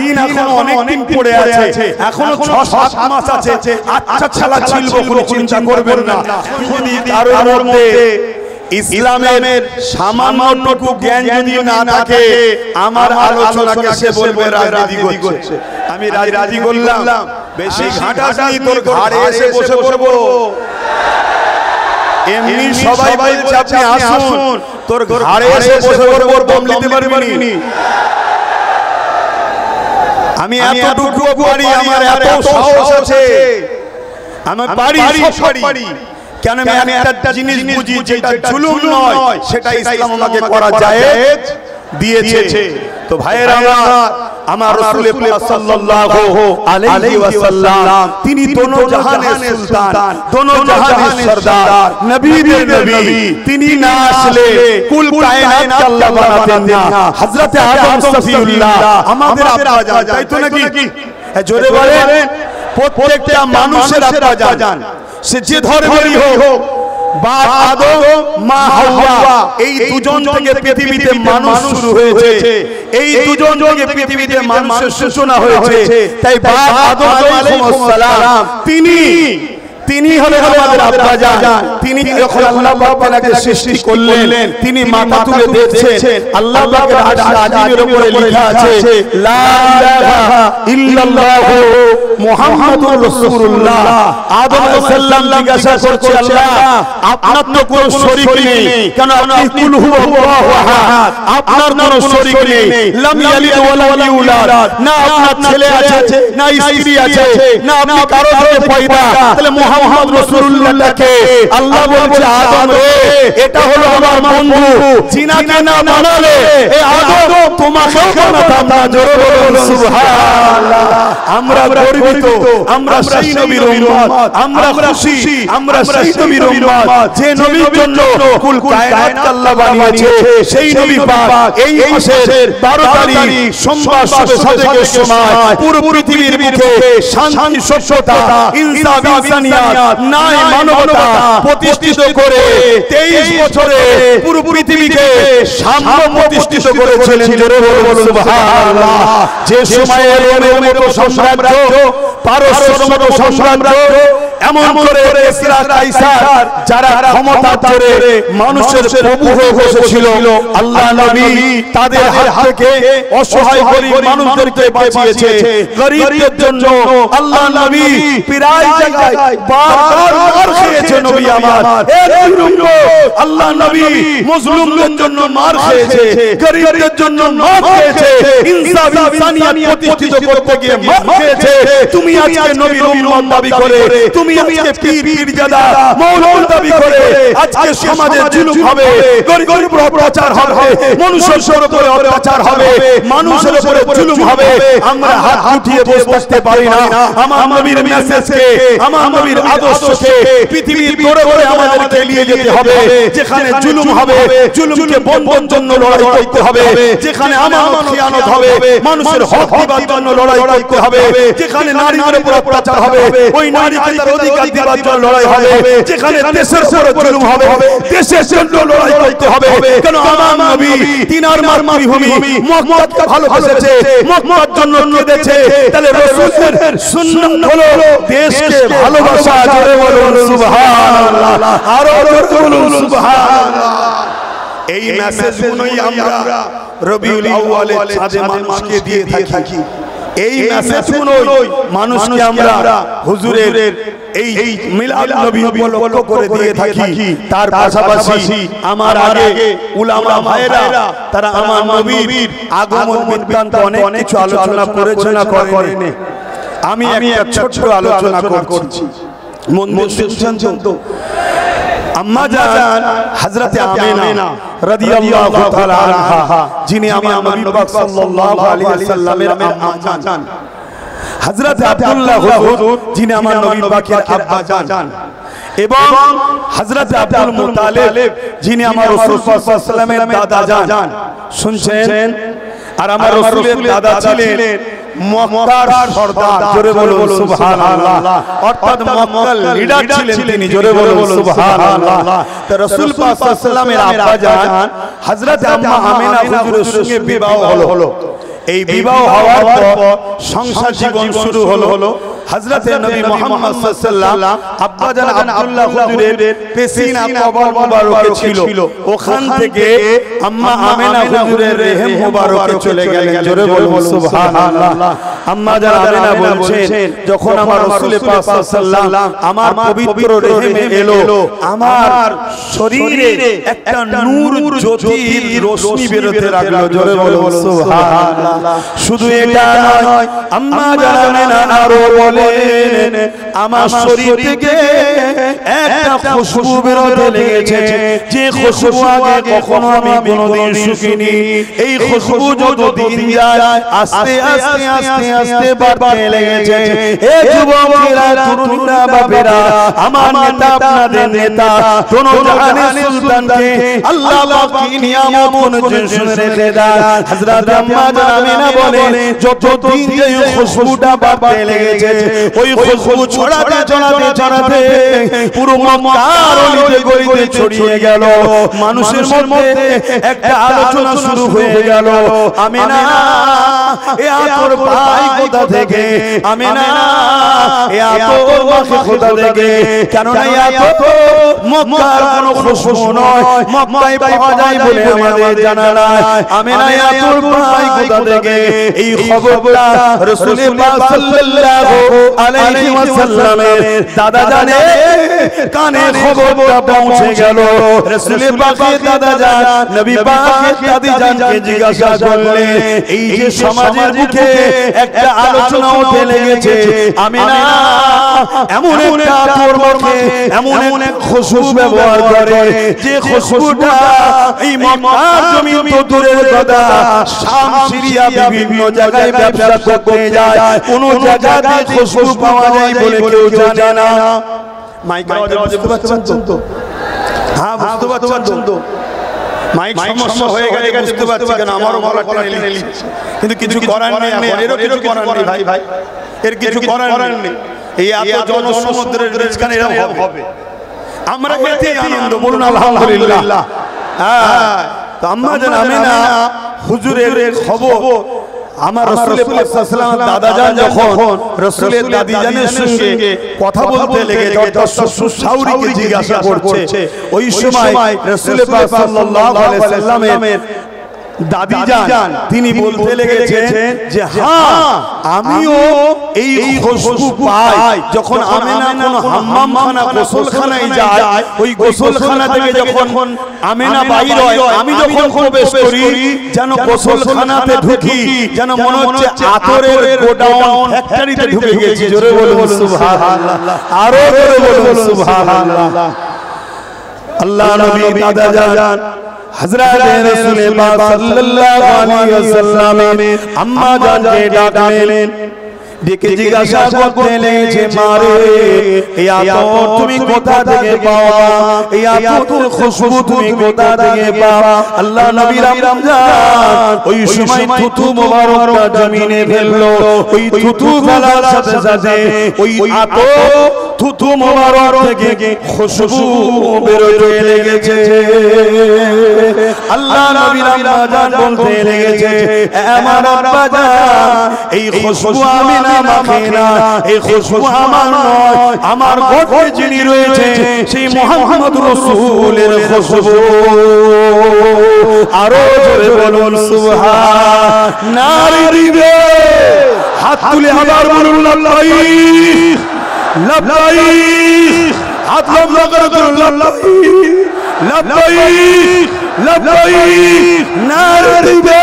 দিন এখনো অনেক দিন পড়ে আছে, এখনো 6-7 মাস আছে। আচ্ছা ছালা ছিল কোনো চিন্তা করবেন না। যদি কারোর মধ্যে ইসলামের সামান্যটুকু জ্ঞান যদি না থাকে, আমার আলোচনাকে সে বলবে রাজনীতি করছে। আমি রাজনীতি করলাম, বেশি ঘাটাঘাটি তোর ঘাড়ে এসে বসে পড়বো। এমনি সবাই বলছে আপনি আসুন, তোর ঘাড়ে এসে বসে পড়বো, দম নিতে পারবি। আমি এতটুকু পারি, আমার এত সাহস আছে, আমি পারি, সব পারি। কেন আমি একটা জিনিস বুঝি, যেটা জুলুম নয় সেটা ইসলাম আমাকে করা জায়েজ দিয়েছে। তো ভাইয়েরা আমার রাসূল পাক সাল্লাল্লাহু আলাইহি ওয়াসাল্লাম তিনি দোনো জাহানের সুলতান, দোনো জাহানের সরদার, নবীদের নবী। তিনি না আসলে কুল কায়নাত আল্লাহ বানাতেন না। হযরত আদম সফিউল্লাহ আমাদের আব্বা জান, তাই তো নাকি? জোরে বলেন, প্রত্যেকটা মানুষের আব্বা জান, সে যে ধর্মেরই হোক, বাপ আদম মা হাওয়া, এই দুজন থেকে পৃথিবীতে মানুষ শুরু হয়েছে। এই দুজন থেকে পৃথিবীতে মানুষের সূচনা হয়েছে। তাই বাপ আদম আলাইহিস সালাম তিনি হলেন আমাদের আব্বা জান। তিনি যখন আল্লাহ পাক তাকে সৃষ্টি করলেন, তিনি মাথা তুলে দেখছেন, আল্লাহ পাকের আরশ আজিমের উপরে লেখা আছে লা ইলাহা ইল্লাল্লাহু মুহাম্মাদুর রাসূলুল্লাহ। আদম আলাইহিস সালাম জিজ্ঞাসা করছে, আল্লাহ আপনার তো কোনো শরীক নেই, কেন আপনি কুল হুয়াল্লাহু আহাদ, আপনার কোনো শরীক নেই, লাম ইয়ালিদ ওয়া লাম ইউলাদ, না আপনার ছেলে আছে, না স্ত্রী আছে, না আপনি কারো থেকে পয়দা। তাহলে মুহাম্মদ রাসূলুল্লাহকে আল্লাহ বলছে, আদম রে, এটা হলো আমার বন্ধু, জিনাকে না বানালে এই আদম তোমাকেও বানাতাম না। জোরে বলুন সুবহানাল্লাহ। আমরা গর্বিত, আমরা সেই নবীর উম্মত, আমরা খুশি, আমরা সেই নবীর উম্মত যে নবীর জন্য কুল কায়নাত আল্লাহ বানিয়েছে। সেই নবী পাক এই মাসের 12 তারিখ সোমবার শুভ সাদেকের সময় পুরো পৃথিবীর বুকে শান্তি, সভ্যতা, ইনসাফ, ইনসানিয়াত, ন্যায়, মানবতা প্রতিষ্ঠিত করে 23 বছরে পুরো পৃথিবীকে সাম্য প্রতিষ্ঠিত করেছিলেন। জোরে বলুন সুবহানাল্লাহ। যে সময়ে রোমের মতো সম্রাজ্য, পারস্যের মতো সম্রাজ্য, এমন করে কিসরা, কাইসার যারা ক্ষমতা ধরে মানুষের প্রভু হয়ে বসেছিল, আল্লাহ নবী তাদের হাত থেকে অসহায় গরীব মানুষদেরকে বাঁচিয়েছে। গরীবদের জন্য আল্লাহ নবী প্রায় জায়গায় বারবার মার খেয়েছে। নবী আমার আল্লাহ নবী মুসলিমদের জন্য মার খেয়েছে, গরীবদের জন্য মার খেয়েছে, ইনসাফ, ইনসানিয়াত প্রতিষ্ঠিত করতে গিয়ে মার খেয়েছে। তুমি আজকে নবীর উম্মত দাবি করে, তুমি আজকে পীরজাদা মওলানা দাবি করে আজকে সমাজে জুলুম হবে, গরিবের উপর অত্যাচার হবে, মানুষের উপরে অত্যাচার হবে, মানুষের উপরে জুলুম হবে। আমরা হাত উঠিয়ে বসে থাকতে পারি না। আমার নবীর মেসেজকে, আমার নবীর আদর্শকে পৃথিবীর দৌড়ে দৌড়ে আমাদেরকে নিয়ে যেতে হবে। যেখানে জুলুম হবে, জুলুমকে বন্ধের জন্য লড়াই করতে হবে। যেখানে আমানত খিয়ানত হবে, মানুষের হক দিবার জন্য লড়াই করতে হবে। যেখানে নারীদের উপর অত্যাচার হবে, ওই নারীকে তার অধিকার দিবার জন্য লড়াই হবে। যেখানে দেশের উপর জুলুম হবে, দেশের জন্য লড়াই করতে হবে। কেন আমার নবী তিনার মাতৃভূমি মক্কাকে ভালোবেসেছে, মক্কার জন্য কেঁদেছে। তাহলে রাসূলের সুন্নাত হলো দেশকে ভালোবাসা। জোরে বলুন সুবহানাল্লাহ, আরো জোরে বলুন সুবহানাল্লাহ। এই মেসেজগুলোই আমরা রবিউল আউয়ালের চাঁদে মানুষকে দিয়ে থাকি। এই মেসেজগুলোই মানুষকে আমরা হুজুরের এই মিলাদ নবী উপলক্ষ করে দিয়ে থাকি। তার পাশাপাশি আমার আগে উলামা ভাইরা তারা আমার নবীর আগমন বৃত্তান্ত অনেক কিছু আলোচনা করেছে না করেনি। আমি একটা ছোট্ট আলোচনা করছি, মন শুনছেন তো? আম্মা জান হযরতে আমিনা রাদিয়াল্লাহু তাআলা আনহা, যিনি আমার নবী পাক সাল্লাল্লাহু আলাইহি ওয়াসাল্লামের আম্মা জান, হযরত আব্দুল্লাহ হুজুর, যিনি আমার নবী পাকের আব্বা জান, এবং হযরত আব্দুল মুতালিব, যিনি আমার রাসূল সাল্লাল্লাহু আলাইহি ওয়াসাল্লামের দাদা জান। শুনছেন? আর আমার রাসূলের দাদা ছিলেন মক্কার সরদার। জোরে বলুন সুবহানাল্লাহ। অর্থাৎ মক্কার লিডার ছিলেন তিনি। জোরে বলুন সুবহানাল্লাহ। তো রাসূল পাক সাল্লাল্লাহু আলাইহি ওয়াসাল্লামের আব্বা জান হযরত আম্মা আমিনা হুজুরের সঙ্গে বিবাহ হলো। এই বিবাহ হওয়ার পর সংসার জীবন শুরু হলো হযরতে নবী মুহাম্মদ সাল্লাল্লাহু আব্বা জান আব্দুল্লাহ হুজুরের পেশিনা কবর মুবারকে ছিল ওখান থেকে আম্মা আমেনা হুজুরের রেহেম মুবারকে চলে গেলেন জোরে বলুন সুবহানাল্লাহ আম্মা জান আমেনা বলছেন যখন আমার রাসূল পাক সাল্লাল্লাহু আমার পবিত্র রেহেমে এলো আমার শরীরে একটা নূর জ্যোতির রোশনি বেরোতে লাগলো জোরে বলুন সুবহানাল্লাহ শুধু এটা নয় আম্মা জান আমেনা আরো বলেন আমার শরীর থেকে একটা খুশবু বেরোতে লেগেছে যে খুশবু আগে কখনো আমি কোনোদিন শুকিনি এই খুশবু যতদিন যায় আস্তে আস্তে আস্তে আস্তে বাড়তে লেগেছে এ যুবকেরা তরুণরা বাপেরা আমার নেতা আপনাদের নেতা দোনো জাহানের সুলতানকে আল্লাহ পাক কি নিয়ামত কোন শুনে রেখে দেয় হযরত আম্মা জান আমেনা বলেন যতদিন যে খুশবুটা বাড়তে লেগেছে ওই খুশবু ছড়াতে ছড়াতে ছড়াতে পুরো মক্কার অলিতে গলিতে ছড়িয়ে গেল মানুষের মধ্যে একটা আলোচনা শুরু হয়ে গেল আমেনা এ তোর ভাই কোথা থেকে আমেনা এ তোর মাকে কোথা থেকে কেন না এত মক্কার কোনো খুশবু নয় মক্কায় পাওয়া যায় বলে আমাদের জানা নাই আমেনা এ তোর ভাই কোথা থেকে এই খবরটা রাসূল পাক সাল্লাল্লাহু আলাইহি ওয়াসাল্লামের দাদা জানে কানে খবরটা পৌঁছে গেল রাসূল পাকের দাদা জান নবী পাকের দাদি জানকে জিজ্ঞাসা করলেন এই যে সমাজের মুখে একটা আলোচনা উঠে লেগেছে আমিনা এমন একটা তোর মুখে এমন এক খুশবু ব্যবহার করে যে খুশবুটা এই মক্কার জমিন তো দূরের কথা শাম সিরিয়া বিভিন্ন জায়গায় ব্যবসা করতে যায় কোন জায়গাতে খুশবু পাওয়া যায় বলে কেউ জানে না মাইক আওয়াজ বুঝতে পারছেন তো হ্যাঁ বুঝতে পারছেন তো মাইক সমস্যা হয়ে গেলে বুঝতে পারছি কেন আমারও গলা টেনে নিচ্ছে কিন্তু কিছু করার নেই এখন এরও কিছু করার নেই ভাই এর কিছু করার নেই এই এত জনসমুদ্রের রিজকান এরকম হবে আমরা এতেই আনন্দ বলুন আলহামদুলিল্লাহ হ্যাঁ তো আম্মা জান আমেনা হুজুরের খবর আমার রাসূল পাক সাল্লাল্লাহু আলাইহি দাদা জান যখন রাসূলের দাদি জানের সঙ্গে কথা বলতে লেগে অর্থাৎ শ্বশুর শাশুড়িকে জিজ্ঞাসা করছে ওই সময় রাসূল পাক সাল্লাল্লাহু আলাইহি সাল্লামের দাদি জান তিনি বলতে লেগেছেন যে হ্যাঁ আমিও এই খুশবু পাই যখন আমেনা কোনো হাম্মামখানা গোসলখানায় যায় ওই গোসলখানা থেকে যখন আমেনা বাইর হয় আমি যখন প্রবেশ করি যেন গোসলখানাতে ঢুকি যেন মনে হচ্ছে আতরের গোডাউন ফ্যাক্টরিতে ঢুকে গেছি জোরে বলুন সুবহানাল্লাহ আরো জোরে বলুন সুবহানাল্লাহ আল্লাহ নবী দাদা জান হযরত রাসূল পাক সাল্লাল্লাহু আলাইহি ওয়াসাল্লাম আম্মা জানকে ডাকলেন ডেকে জিজ্ঞাসা করতে লেগেছে মারে এই আতর তুমি কোথা থেকে পাওয়া এই আতর খুশবু তুমি কোথা থেকে পাওয়া আল্লাহ নবী রমজান ওই সময় থুতু মোবারকটা জমিনে ফেললো ওই থুতু ফেলার সাথে সাথে ওই আতর থুতু মোবারক থেকে খুশবু বেরোতে লেগেছে আল্লাহ নবী রমজান বলতে লেগেছে আমার আব্বা জান এই খুশবু আমি এই খুশবু আমার নয় আমার ঘরে যিনি রয়েছে সেই মুহাম্মদ রাসূলের খুশবু আরো জোরে বলুন সুবহান নারী দিবে হাত তুলে আবার বলুন লাব্বাইক লাব্বাইক হাত লম্বা করে বলুন লাব্বাইক লাব্বাইক লাব্বাইক নারী দিবে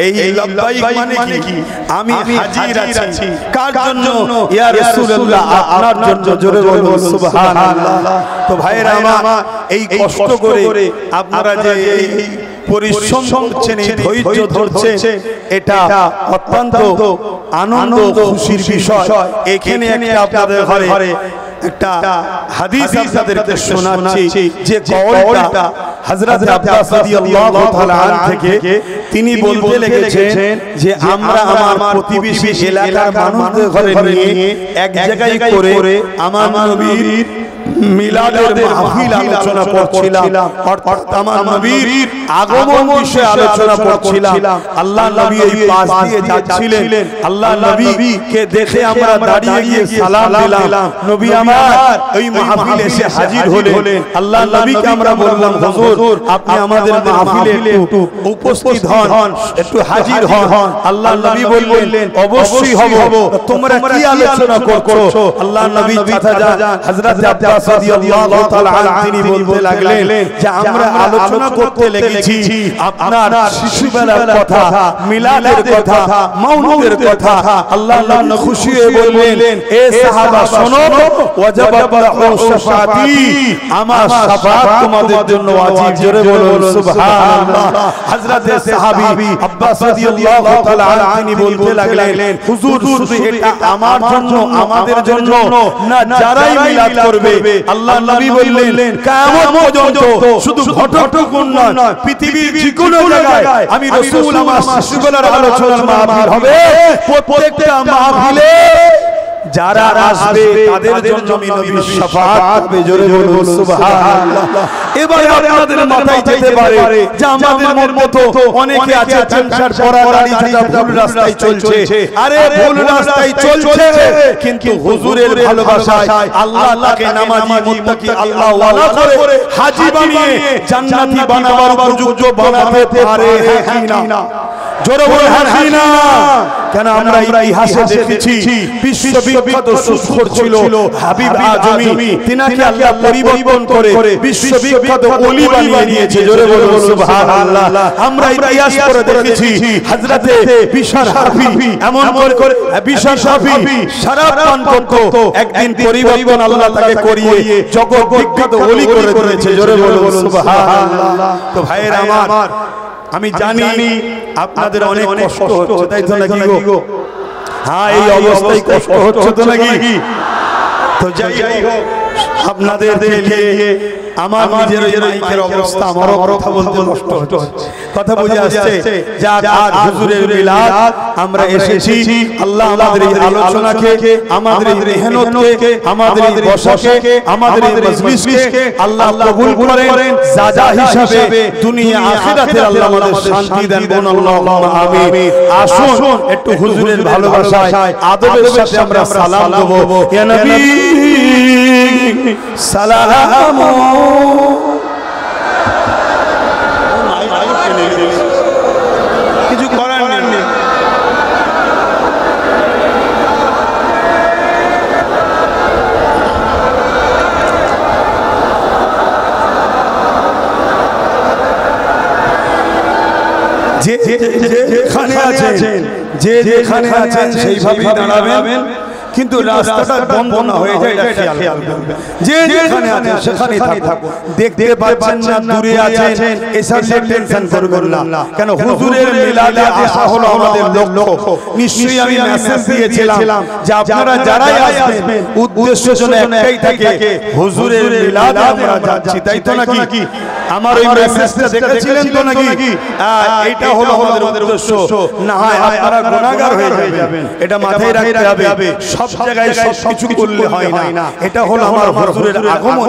এই লাব্বাইক মানে কি আমি হাজির আছি কার জন্য ইয়া রাসূলুল্লাহ আপনার জন্য জোরে বলুন সুবহানাল্লাহ তো ভাইরা আমার এই কষ্ট করে আপনারা যে এই পরিশ্রম করছেন এই ধৈর্য ধরছেন এটা অত্যন্ত আনন্দ খুশির বিষয় এখানে একটা আপনাদের ঘরে একটা হাদিস আপনাদেরকে শোনাচ্ছি যে কওলটা হযরত আব্বাস রাদিয়াল্লাহু তাআলা আন থেকে তিনি বলতে লেগেছেন যে আমরা আমার প্রতিবেশী এলাকার মানুষদের ঘরে নিয়ে এক জায়গায় করে আমার নবীর মিলাদের মাহফিল আলোচনা করছিলাম, অর্থাৎ আমার নবীর আগমন বিষয়ে আলোচনা করছিলাম। আল্লাহ নবী এই পাশ দিয়ে যাচ্ছিলেন, আল্লাহ নবীকে দেখে আমরা দাঁড়িয়ে গিয়ে সালাম দিলাম। নবী আমার ওই মাহফিলে এসে হাজির হলেন। আল্লাহ নবীকে আমরা বললাম, হুজুর আপনি আমাদের মাহফিলে একটু উপস্থিত হন, একটু হাজির হন। আল্লাহ নবী বললেন, অবশ্যই হব। তোমরা কি আলোচনা করছো? আল্লাহ নবী চাচা হযরত আব্বাস রাদিয়াল্লাহু তাআলা আনহু তিনি বলতে লাগলেন যে আমরা আলোচনা করতে লেগেছি আপনার শিশুবেলার কথা, মিলাদের কথা, মাউলুদের কথা। আল্লাহ নবী খুশি হয়ে বললেন, এ সাহাবা শোনো, ওয়াজাবাত লাহু শাফাআতি, আমার শাফাআত তোমাদের জন্য ওয়াজিব। জোরে বলুন সুবহানাল্লাহ। হযরত সাহাবী আব্বাস রাদিয়াল্লাহু তাআলা আনহু তিনি বলতে লাগলেন, হুজুর শুধু এটা আমার জন্য, আমাদের জন্য না, যারাই মিলাদ করবে। আল্লাহ নবী বললেন, কিয়ামত পর্যন্ত শুধু ঘটকটুকুন নয়, পৃথিবীর যে কোনো জায়গায় আমি রাসূল আমার শিশুবেলার আলোচনার মাহফিল হবে, প্রত্যেকটা মাহফিলে যারা আসবে তাদের জন্য আমি নবীর শাফাআত হবে। জোরে বলুন সুবহানাল্লাহ। এবারে আপনাদের মাথায় যেতে পারে যে আমাদের মতো অনেকে আছে সংসার পড়া দাড়ি ছাড়া ভুল রাস্তায় চলছে। আরে ভুল রাস্তায় চলছে, কিন্তু হুজুরের ভালোবাসায় আল্লাহ তাকে নামাজি মুত্তাকি আল্লাহ ওয়ালা করে হাজী বানিয়ে জান্নাতি বানাবার উপযুক্ত বানাতে পারে, হ্যাঁ কি না? জোরে বলে হ্যাঁ কি না? কেন আমরা ইতিহাসে দেখেছি বিশ্ববিখ্যাত সুফর ছিল হাবিব আজমি, তিনাকে আল্লাহ পরিবর্তন করে বিশ্ববিখ্যাত ওলি বানিয়ে দিয়েছে। জোরে বলুন সুবহানাল্লাহ। আমরা ইতিহাস পড়ে দেখেছি হযরতে বিশার হাফি এমন করে বিশার হাফি শরাব পান করত, একদিন পরিবর্তন আল্লাহ তাকে করিয়ে জগৎ বিখ্যাত ওলি করে দিয়েছে। জোরে বলুন সুবহানাল্লাহ। তো ভাইয়েরা আমার, আমি জানি আপনাদের অনেক কষ্ট হচ্ছে, তাই তো নাকি গো? হ্যাঁ, এই অবস্থায় কষ্ট হচ্ছে তো নাকি? তো যাই হোক, আপনাদের নিয়ে আমার নিজের মাইকের অবস্থা, আমারও কথা বলতে কষ্ট হচ্ছে। কথা বুঝে আসছে? যা আজ হুজুরের মিলাদ আমরা এসেছি, আল্লাহ আমাদের এই আলোচনাকে, আমাদের এই মেহনতকে, আমাদের এই বসাকে, আমাদের এই মজলিসকে আল্লাহ কবুল করেন। সাজা হিসাবে দুনিয়া আখিরাতে আল্লাহ আমাদের শান্তি দেন। বলুন আল্লাহুম্মা আমিন। আসুন একটু হুজুরের ভালোবাসায় আদবের সাথে আমরা সালাম দেব। ইয়া নবী সালাম। কিছু করার নেই। যেখানে আছেন সেইভাবেই দাঁড়াবেন, কিন্তু রাস্তাটা বন্ধ না হয়ে যায় এটা খেয়াল রাখবেন। যে যেখানে আছেন সেখানেই থাকুন। দেখতে পাচ্ছেন না দূরে আছেন, এসব টেনশন করবেন না। কেন হুজুরের মিলাদে আসা হলো আমাদের লক্ষ্য। নিশ্চয়ই আমি মেসেজ দিয়েছিলাম যে আপনারা যারাই আসবেন উদ্দেশ্য যেন একটাই থাকে, হুজুরের মিলাদে আমরা যাচ্ছি, তাই তো নাকি? আমার ওই মেসেজটা দেখেছিলেন তো নাকি? এইটা হলো আমাদের উদ্দেশ্য। না হয় আপনারা গুনাহগার হয়ে যাবেন, এটা মাথায় রাখতে হবে। সব জায়গায় সবকিছু করলে হয় না। এটা হলো আমার হুজুরের আগমন।